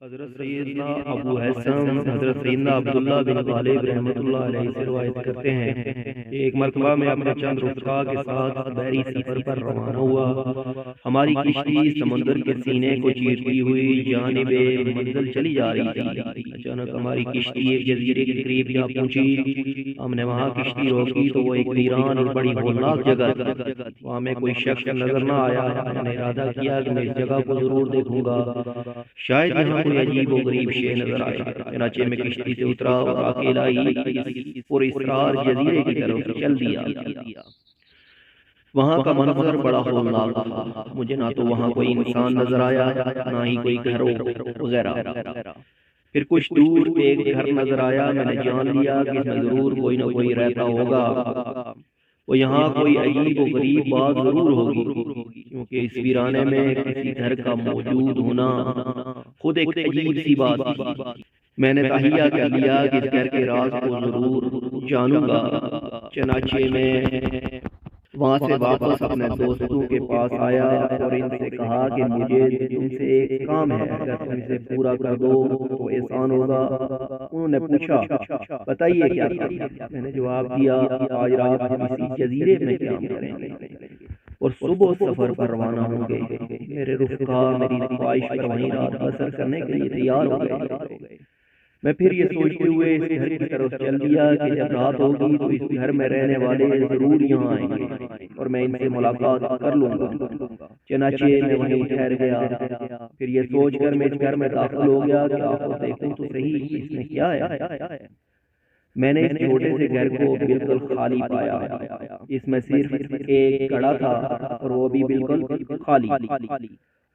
حضرت سیدنا ابو حسن حضرت سیدنا عبداللہ بن غالب رحمۃ اللہ علیہ سے روایت کرتے ہیں کہ ایک مرتبہ میں اپنے چند رفقا کے ساتھ بحری سفر پر روانہ ہوا۔ ہماری کشتی سمندر کے سینے کو چیرتی ہوئی جانب منزل چلی جا رہی تھی۔ اچانک ہماری کشتی ایک جزیرے کے قریب جا پہنچی۔ ہم نے وہاں کشتی روکی تو وہ ایک ویران اور بڑی ہولناک جگہ تھی۔ وہاں میں کوئی شخص نظر نہ آیا۔ میں نے ارادہ کیا کہ میں اس جگہ کو ضرور دیکھوں گا، شاید یہاں کوئی عجیب و غریب شے نظر آئے۔ چنانچہ میں کشتی سے اترا اور اکیلا ہی پراسرار جزیرے کی طرف چل دیا۔ وہاں کا منظر بڑا ہولناک تھا۔ مجھے نہ تو وہاں کوئی انسان نظر آیا، نہ ہی کوئی گھر وغیرہ۔ پھر کچھ دور ایک گھر نظر آیا۔ میں نے جان لیا کہ اس میں ضرور کوئی نہ کوئی رہتا ہوگا، وہ یہاں کوئی عجیب و غریب بات ضرور ہوگی، کیونکہ اس ویرانے میں کسی گھر کا موجود ہونا خود ایک عجیب سی بات تھی۔ میں نے تہیہ کر لیا کہ اس گھر کے راز کو ضرور جانوں گا۔ چنانچہ میں وہاں سے واپس اپنے دوستوں کے پاس آیا اور ان سے کہا کہ مجھے تم سے ایک کام ہے، اگر تم اسے پورا کر دو تو احسان ہوگا۔ انہوں نے پوچھا بتائیے کیا کام ہے؟ میں نے جواب دیا آج رات ہم اسی جزیرے میں قیام کریں گے اور صبح سفر پر روانہ ہوں گے۔ میرے رفقا میری خواہش پر وہیں رات بسر کرنے کے لیے تیار ہو گئے۔ میں پھر یہ سوچتے ہوئے اس گھر کی طرف چل دیا کہ جب رات ہوگی تو اس گھر میں رہنے والے ضرور یہاں آئیں گے اور میں ان سے ملاقات کر لوں گا۔ چنانچہ میں وہیں ٹھہر گیا۔ پھر یہ سوچ کر میں اس گھر میں داخل ہو گیا کہ آپ کو دیکھوں تو صحیح اس میں کیا ہے۔ میں نے اس چھوٹے سے گھر کو بالکل خالی پایا۔ اس میں صرف ایک گڑا تھا اور وہ بھی بالکل خالی،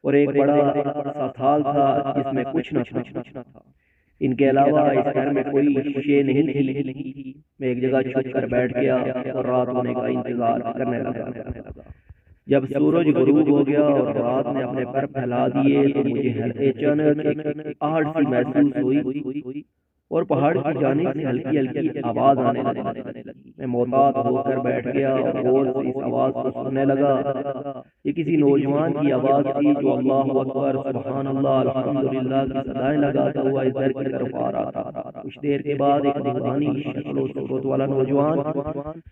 اور ایک بڑا سا تھال تھا جس میں کچھ نہ تھا۔ ان کے علاوہ اس گھر میں کوئی شے نہیں تھی۔ میں ایک جگہ چھپ کر بیٹھ گیا اور رات ہونے کا انتظار کرنے لگا۔ جب سورج غروب ہو گیا اور رات نے اپنے پر پھیلا دیے تو مجھے اچانک ایک آہٹ سی محسوس ہوئی اور پہاڑ کی جانب سے ہلکی ہلکی آواز آنے لگی۔ میں محتاط ہو کر بیٹھ گیا اور غور سے اس آواز کو سننے لگا۔ یہ کسی نوجوان کی آواز تھی جو اللہ اکبر سبحان اللہ الحمدللہ کی صدائیں لگاتا ہوا اس گھر کی طرف آ رہا تھا۔ کچھ دیر کے بعد ایک نورانی شکل و صورت والا نوجوان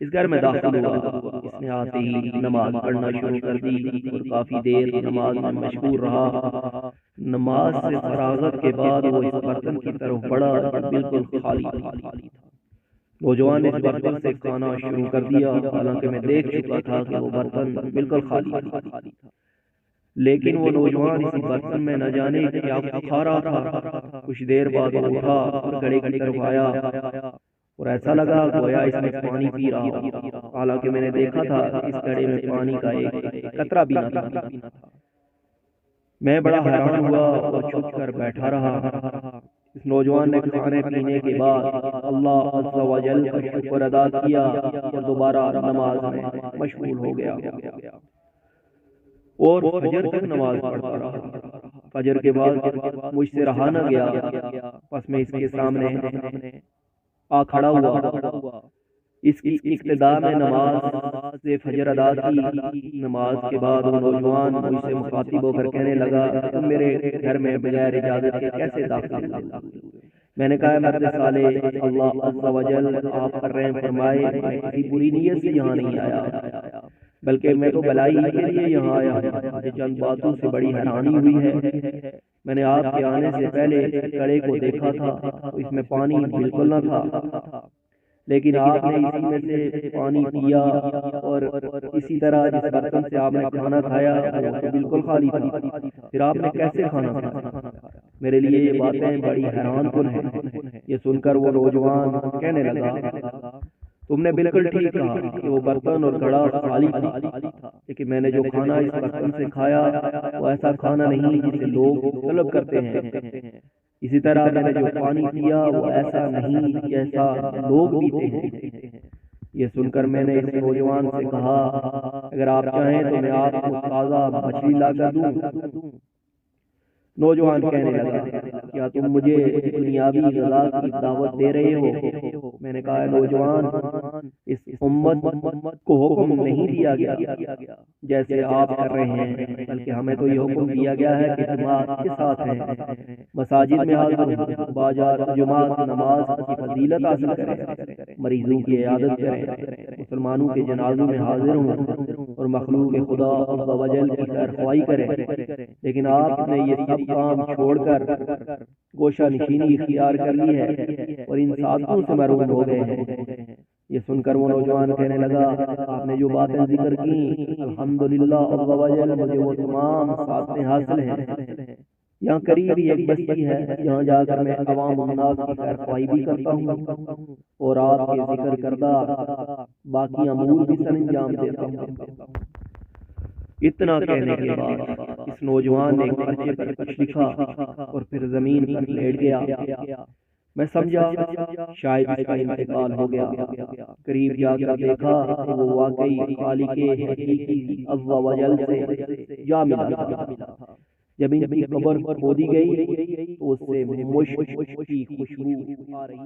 اس گھر میں داخل ہوا۔ اس نے آتے ہی نماز پڑھنا شروع کر دی اور کافی دیر نماز میں مشغول رہا۔ نماز سے فراغت کے بعد وہ اس برتن کی طرف بڑھا بالکل خالی تھا۔ نوجوان نے اس برتن سے کھانا شروع کر دیا، حالانکہ میں دیکھ چکا تھا کہ وہ برتن بالکل خالی تھا، لیکن وہ نوجوان اسی برتن میں نہ جانے کیا کھا رہا تھا۔ کچھ دیر بعد وہ اٹھا اور گھڑے کی طرف آیا اور ایسا لگا گویا اس میں پانی پی رہا ہو، حالانکہ میں نے دیکھا تھا کہ اس گھڑے میں پانی کا ایک قطرہ بھی نہ تھا۔ میں بڑا حیران ہوا اور چھپ کر بیٹھا رہا۔ اس نوجوان نے کھانے پینے کے بعد اللہ عز و جل کا شکر ادا کیا اور دوبارہ نماز میں مشغول ہو گیا اور فجر تک نماز پڑھتا رہا۔ فجر کے بعد مجھ سے رہا نہ گیا، پس میں اس کے سامنے آ کھڑا ہوا۔ اس کی ابتدا میں نماز سے فجر ادا کی۔ نماز کے بعد وہ نوجوان مجھ سے مخاطب ہو کر کہنے لگا تم میرے گھر میں بغیر اجازت کے کیسے داخل ہوئے؟ میں نے کہا مرد صالح، اللہ عز و جل آپ پر رحم فرمائے، میں کسی بری نیت سے یہاں نہیں آیا، بلکہ میں تو بھلائی کے لیے یہاں آیا ہوں۔ مجھے چند باتوں سے بڑی حیرانی ہوئی ہے۔ میں نے آپ کے آنے سے پہلے کڑے کو دیکھا تھا تو اس میں پانی بالکل نہ تھا، لیکن آپ نے اسی میں سے پانی پیا اور اسی طرح جس برتن سے آپ نے کھانا کھایا وہ تو بالکل خالی تھا، پھر آپ نے کیسے کھانا کھایا؟ میرے لیے یہ باتیں بڑی حیران کن ہیں۔ یہ سن کر وہ نوجوان کہنے لگا تم نے بالکل ٹھیک کہا کہ وہ برتن اور گھڑا خالی تھا، لیکن میں نے جو کھانا اس برتن سے کھایا وہ ایسا کھانا نہیں جسے لوگ طلب کرتے ہیں، اسی طرح میں نے جو پانی پیا وہ ایسا نہیں جیسا لوگ پیتے ہیں۔ یہ سن کر میں نے اس نوجوان سے کہا اگر آپ چاہیں تو میں آپ کو تازہ مچھلی لا کر دوں۔ نوجوان کہنے لگا کیا تم مجھے دنیاوی غذا کی دعوت دے رہے ہو؟ میں نے کہا نوجوان اس امت کو حکم نہیں دیا گیا جیسے آپ کر رہے ہیں، بلکہ ہمیں تو یہ حکم دیا گیا ہے کہ جماعت کے ساتھ ہیں، مساجد میں حاضر ہوں، باجات جماعت نماز کی فضیلت حاصل کریں، مریضوں کی عیادت کریں، مسلمانوں کے جنازوں میں حاضر ہوں اور مخلوق خدا عز و جل کی خیرخواہی کریں۔ لیکن آپ نے یہ سب کام چھوڑ کر گوشہ نشینی اختیار کر لی ہے اور ان سعادتوں سے محروم ہو گئے ہیں۔ یہ سن کر وہ نوجوان کہنے لگا، آپ نے جو باتیں ذکر کی الحمدللہ عز و جل مجھے وہ تمام سعادتیں حاصل ہیں۔ یہاں قریب ہی ایک بستی ہے، یہاں جا کر میں عوام الناس کی خیرخواہی بھی کرتا ہوں اور آپ کے ذکر کردہ باقی امور بھی سر انجام دیتا ہوں۔ اتنا کہنے کے بعد اس نوجوان نے پرچے پر کچھ لکھا اور پھر زمین پر لیٹ گیا۔ میں سمجھا شاید اس کا انتقال ہو گیا۔ قریب جا کر دیکھا تو وہ واقعی خالق حقیقی عز و جل سے جا ملا تھا۔ جب ان کی قبر کھودی گئی تو اس سے مشک کی خوشبو آ رہی